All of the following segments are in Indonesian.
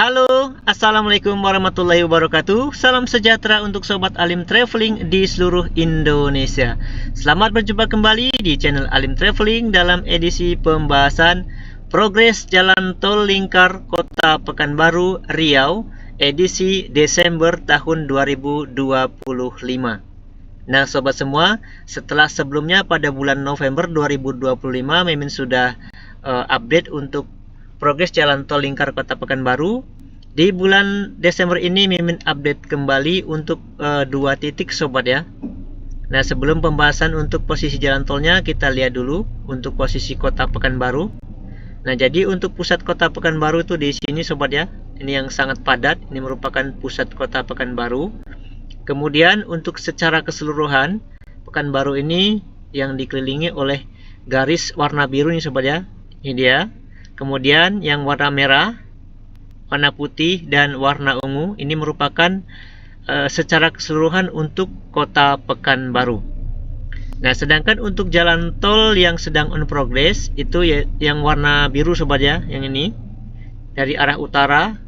Halo, Assalamualaikum warahmatullahi wabarakatuh. Salam sejahtera untuk Sobat Alim Traveling di seluruh Indonesia. Selamat berjumpa kembali di channel Alim Traveling dalam edisi pembahasan progres Jalan Tol Lingkar Kota Pekanbaru Riau edisi Desember tahun 2025. Nah sobat semua, setelah sebelumnya pada bulan November 2025 Mimin sudah update untuk progres Jalan Tol Lingkar Kota Pekanbaru. Di bulan Desember ini Mimin update kembali untuk 2 titik sobat ya. Nah sebelum pembahasan untuk posisi jalan tolnya, kita lihat dulu untuk posisi Kota Pekanbaru. Nah jadi untuk pusat Kota Pekanbaru itu di sini sobat ya. Ini yang sangat padat, ini merupakan pusat Kota Pekanbaru. Kemudian untuk secara keseluruhan Pekanbaru ini yang dikelilingi oleh garis warna biru nih sobat ya. Ini dia. Kemudian yang warna merah, warna putih, dan warna ungu ini merupakan secara keseluruhan untuk Kota Pekanbaru. Nah, sedangkan untuk jalan tol yang sedang on progress itu ya, yang warna biru sobat ya, yang ini dari arah utara.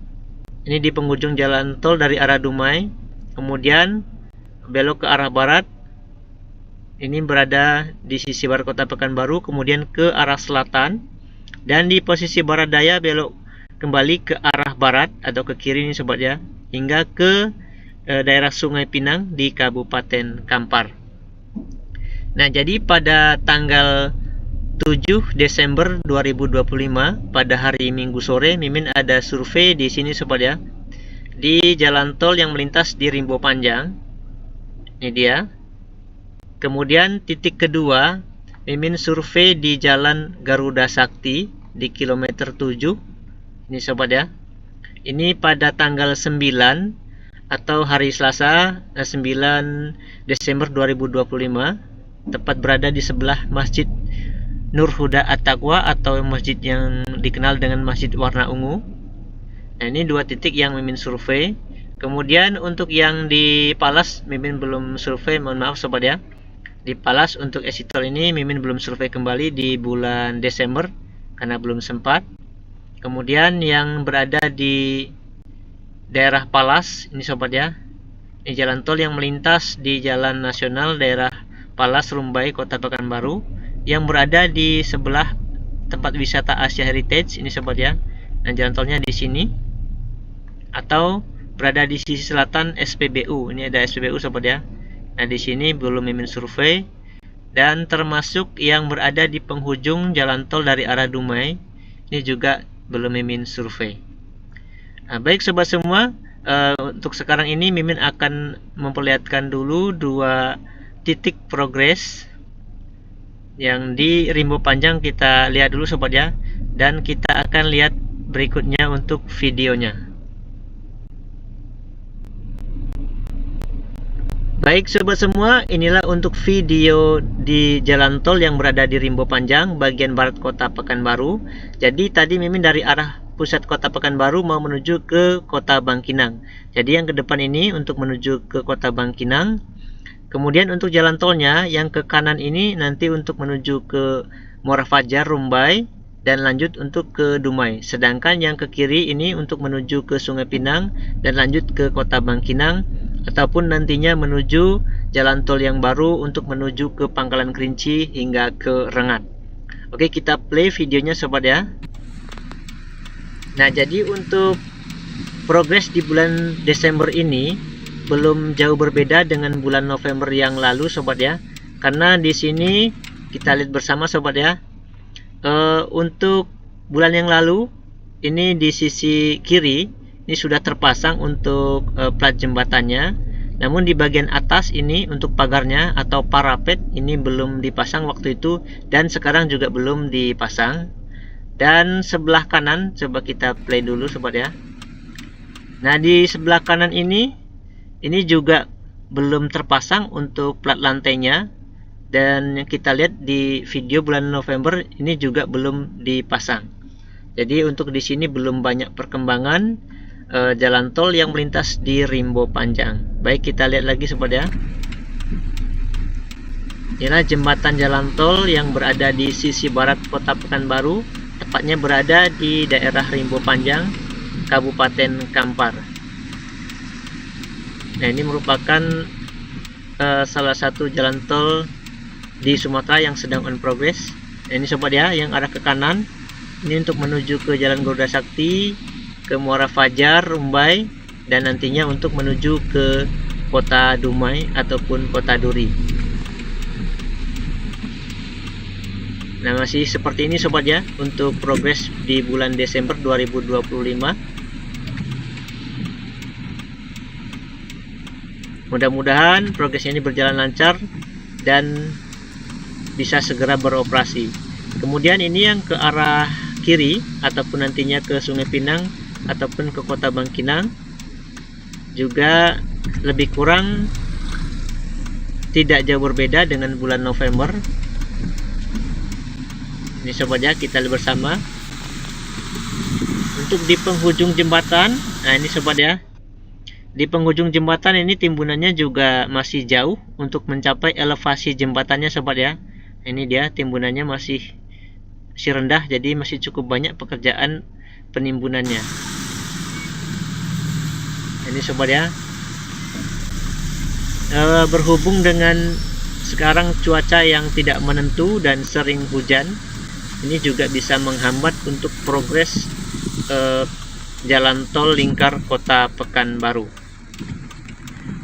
Ini di penghujung jalan tol dari arah Dumai, kemudian belok ke arah barat. Ini berada di sisi barat Kota Pekanbaru, kemudian ke arah selatan. Dan di posisi barat daya belok kembali ke arah barat atau ke kiri nih sobat ya, hingga ke daerah Sungai Pinang di Kabupaten Kampar. Nah jadi pada tanggal 7 Desember 2025 pada hari Minggu sore Mimin ada survei di sini sobat ya, di jalan tol yang melintas di Rimbo Panjang. Ini dia. Kemudian titik kedua Mimin survei di Jalan Garuda Sakti di kilometer 7. Ini sobat ya. Ini pada tanggal 9 atau hari Selasa 9 Desember 2025, tepat berada di sebelah Masjid Nur Huda At-Taqwa atau masjid yang dikenal dengan Masjid Warna Ungu. Nah, ini 2 titik yang Mimin survei. Kemudian untuk yang di Palas Mimin belum survei, mohon maaf sobat ya. Di Palas untuk exit tol ini Mimin belum survei kembali di bulan Desember karena belum sempat. Kemudian yang berada di daerah Palas ini sobat ya, ini jalan tol yang melintas di Jalan Nasional daerah Palas Rumbai Kota Pekanbaru yang berada di sebelah tempat wisata Asia Heritage ini sobat ya. Nah jalan tolnya di sini atau berada di sisi selatan SPBU. Ini ada SPBU sobat ya. Nah di sini belum Mimin survei, dan termasuk yang berada di penghujung jalan tol dari arah Dumai ini juga belum Mimin survei. Nah, baik sobat semua, untuk sekarang ini Mimin akan memperlihatkan dulu 2 titik progres yang di Rimbo Panjang. Kita lihat dulu sobat ya, dan kita akan lihat berikutnya untuk videonya. Baik sobat semua, inilah untuk video di jalan tol yang berada di Rimbo Panjang bagian barat Kota Pekanbaru. Jadi tadi Mimin dari arah pusat Kota Pekanbaru mau menuju ke Kota Bangkinang. Jadi yang ke depan ini untuk menuju ke Kota Bangkinang. Kemudian untuk jalan tolnya yang ke kanan ini nanti untuk menuju ke Muara Fajar Rumbai dan lanjut untuk ke Dumai. Sedangkan yang ke kiri ini untuk menuju ke Sungai Pinang dan lanjut ke Kota Bangkinang, ataupun nantinya menuju jalan tol yang baru untuk menuju ke Pangkalan Kerinci hingga ke Rengat. Oke, kita play videonya sobat ya. Nah jadi untuk progres di bulan Desember ini belum jauh berbeda dengan bulan November yang lalu sobat ya, karena di sini kita lihat bersama sobat ya. Untuk bulan yang lalu ini di sisi kiri ini sudah terpasang untuk plat jembatannya, namun di bagian atas ini untuk pagarnya atau parapet ini belum dipasang waktu itu, dan sekarang juga belum dipasang. Dan sebelah kanan coba kita play dulu sobat ya. Nah di sebelah kanan ini juga belum terpasang untuk plat lantainya, dan yang kita lihat di video bulan November ini juga belum dipasang. Jadi untuk di sini belum banyak perkembangan jalan tol yang melintas di Rimbo Panjang. Baik, kita lihat lagi sobat ya. Inilah jembatan jalan tol yang berada di sisi barat Kota Pekanbaru, tepatnya berada di daerah Rimbo Panjang. Kabupaten Kampar. Nah, ini merupakan salah satu jalan tol di Sumatera yang sedang on progress. Nah, ini sobat ya, yang arah ke kanan ini untuk menuju ke Jalan Garuda Sakti, ke Muara Fajar, Rumbai, dan nantinya untuk menuju ke Kota Dumai ataupun Kota Duri. Nah, masih seperti ini sobat ya untuk progres di bulan Desember 2025. Mudah-mudahan progresnya ini berjalan lancar dan bisa segera beroperasi. Kemudian ini yang ke arah kiri ataupun nantinya ke Sungai Pinang ataupun ke Kota Bangkinang juga lebih kurang tidak jauh berbeda dengan bulan November. Ini sobat ya, kita lihat bersama. Untuk di penghujung jembatan, nah ini sobat ya, di penghujung jembatan ini timbunannya juga masih jauh untuk mencapai elevasi jembatannya sobat ya. Ini dia timbunannya masih rendah, jadi masih cukup banyak pekerjaan penimbunannya. Ini sobat ya, berhubung dengan sekarang cuaca yang tidak menentu dan sering hujan, ini juga bisa menghambat untuk progres jalan tol lingkar Kota Pekanbaru.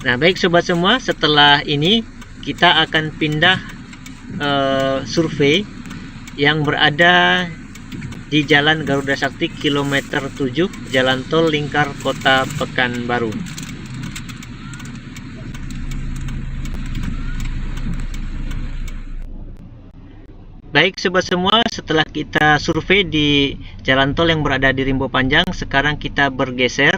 Nah, baik sobat semua, setelah ini kita akan pindah survei yang berada di Jalan Garuda Sakti kilometer 7, jalan tol lingkar Kota Pekanbaru. Baik sobat semua, setelah kita survei di jalan tol yang berada di Rimbo Panjang, sekarang kita bergeser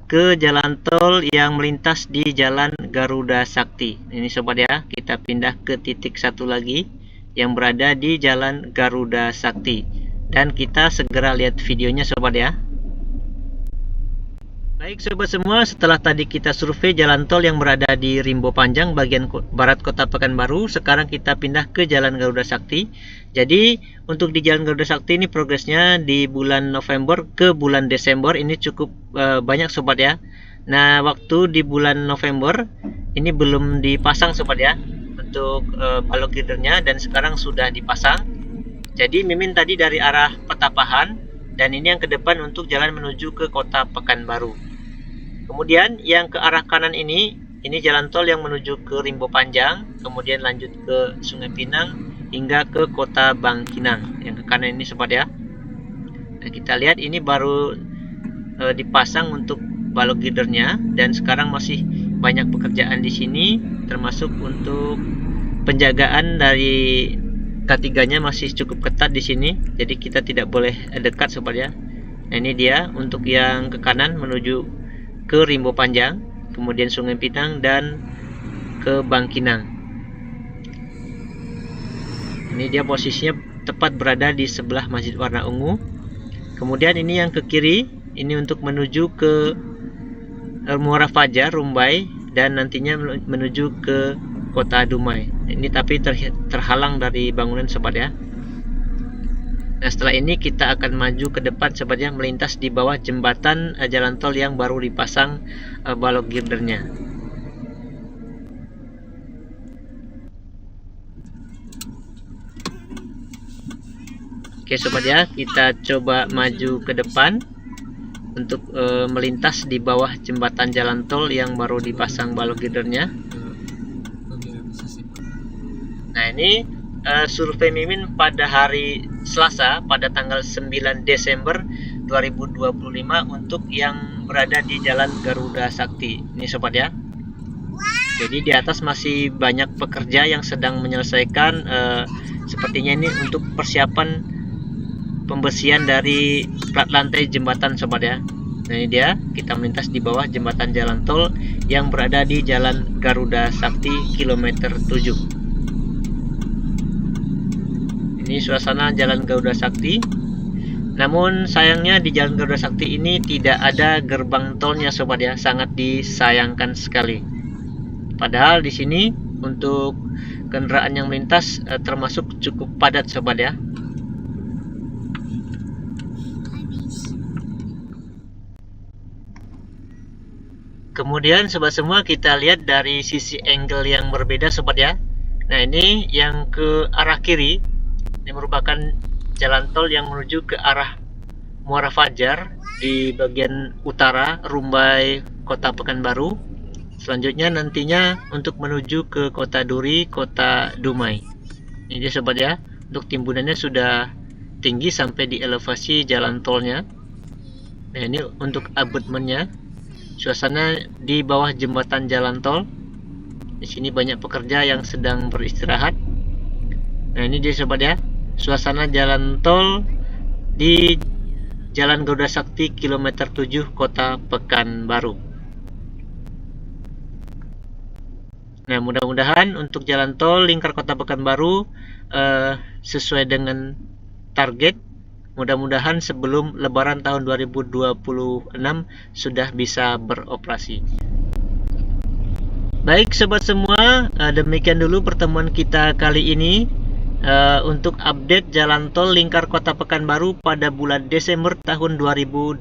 ke jalan tol yang melintas di Jalan Garuda Sakti. Ini sobat ya, kita pindah ke titik satu lagi yang berada di Jalan Garuda Sakti, dan kita segera lihat videonya sobat ya. Baik sobat semua, setelah tadi kita survei jalan tol yang berada di Rimbo Panjang bagian barat Kota Pekanbaru, sekarang kita pindah ke Jalan Garuda Sakti. Jadi untuk di Jalan Garuda Sakti ini progresnya di bulan November ke bulan Desember ini cukup banyak sobat ya. Nah, waktu di bulan November ini belum dipasang sobat ya untuk balok girdernya, dan sekarang sudah dipasang. Jadi Mimin tadi dari arah Petapahan, dan ini yang ke depan untuk jalan menuju ke Kota Pekanbaru. Kemudian yang ke arah kanan ini jalan tol yang menuju ke Rimbo Panjang, kemudian lanjut ke Sungai Pinang hingga ke Kota Bangkinang. Yang ke kanan ini sobat ya. Nah, kita lihat ini baru dipasang untuk balok girdernya, dan sekarang masih banyak pekerjaan di sini, termasuk untuk penjagaan dari K3-nya masih cukup ketat di sini. Jadi kita tidak boleh dekat sobat ya. Nah, ini dia untuk yang ke kanan menuju ke Rimbo Panjang, kemudian Sungai Pinang dan ke Bangkinang. Ini dia posisinya tepat berada di sebelah Masjid Warna Ungu. Kemudian ini yang ke kiri, ini untuk menuju ke Muara Fajar, Rumbai, dan nantinya menuju ke Kota Dumai. Ini tapi terhalang dari bangunan sobat ya. Nah, setelah ini kita akan maju ke depan sobat ya, melintas di bawah jembatan jalan tol yang baru dipasang balok girdernya. Oke sobat ya, kita coba maju ke depan untuk melintas di bawah jembatan jalan tol yang baru dipasang balok girdernya. Nah, ini survei Mimin pada hari Selasa pada tanggal 9 Desember 2025 untuk yang berada di Jalan Garuda Sakti. Ini sobat ya. Jadi di atas masih banyak pekerja yang sedang menyelesaikan sepertinya ini untuk persiapan pembersihan dari plat lantai jembatan sobat ya. Nah, ini dia, kita melintas di bawah jembatan jalan tol yang berada di Jalan Garuda Sakti kilometer 7. Ini suasana Jalan Garuda Sakti. Namun sayangnya di Jalan Garuda Sakti ini tidak ada gerbang tolnya sobat ya, sangat disayangkan sekali. Padahal di sini untuk kendaraan yang melintas termasuk cukup padat sobat ya. Kemudian sobat semua, kita lihat dari sisi angle yang berbeda sobat ya. Nah, ini yang ke arah kiri, ini merupakan jalan tol yang menuju ke arah Muara Fajar di bagian utara Rumbai, Kota Pekanbaru. Selanjutnya nantinya untuk menuju ke Kota Duri, Kota Dumai. Ini dia sobat ya, untuk timbunannya sudah tinggi sampai di elevasi jalan tolnya. Nah, ini untuk abutmennya. Suasana di bawah jembatan jalan tol. Di sini banyak pekerja yang sedang beristirahat. Nah, ini dia sobat ya, suasana jalan tol di Jalan Garuda Sakti kilometer 7 Kota Pekanbaru. Nah, mudah-mudahan untuk jalan tol lingkar Kota Pekanbaru sesuai dengan target. Mudah-mudahan sebelum Lebaran tahun 2026 sudah bisa beroperasi. Baik sobat semua, demikian dulu pertemuan kita kali ini untuk update jalan tol lingkar Kota Pekanbaru pada bulan Desember tahun 2025.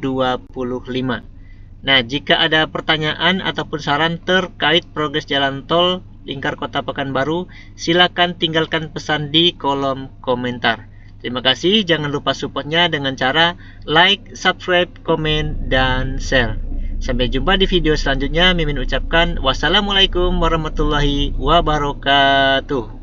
Nah, jika ada pertanyaan ataupun saran terkait progres jalan tol lingkar Kota Pekanbaru, silakan tinggalkan pesan di kolom komentar. Terima kasih, jangan lupa supportnya dengan cara like, subscribe, komen, dan share. Sampai jumpa di video selanjutnya. Mimin ucapkan wassalamualaikum warahmatullahi wabarakatuh.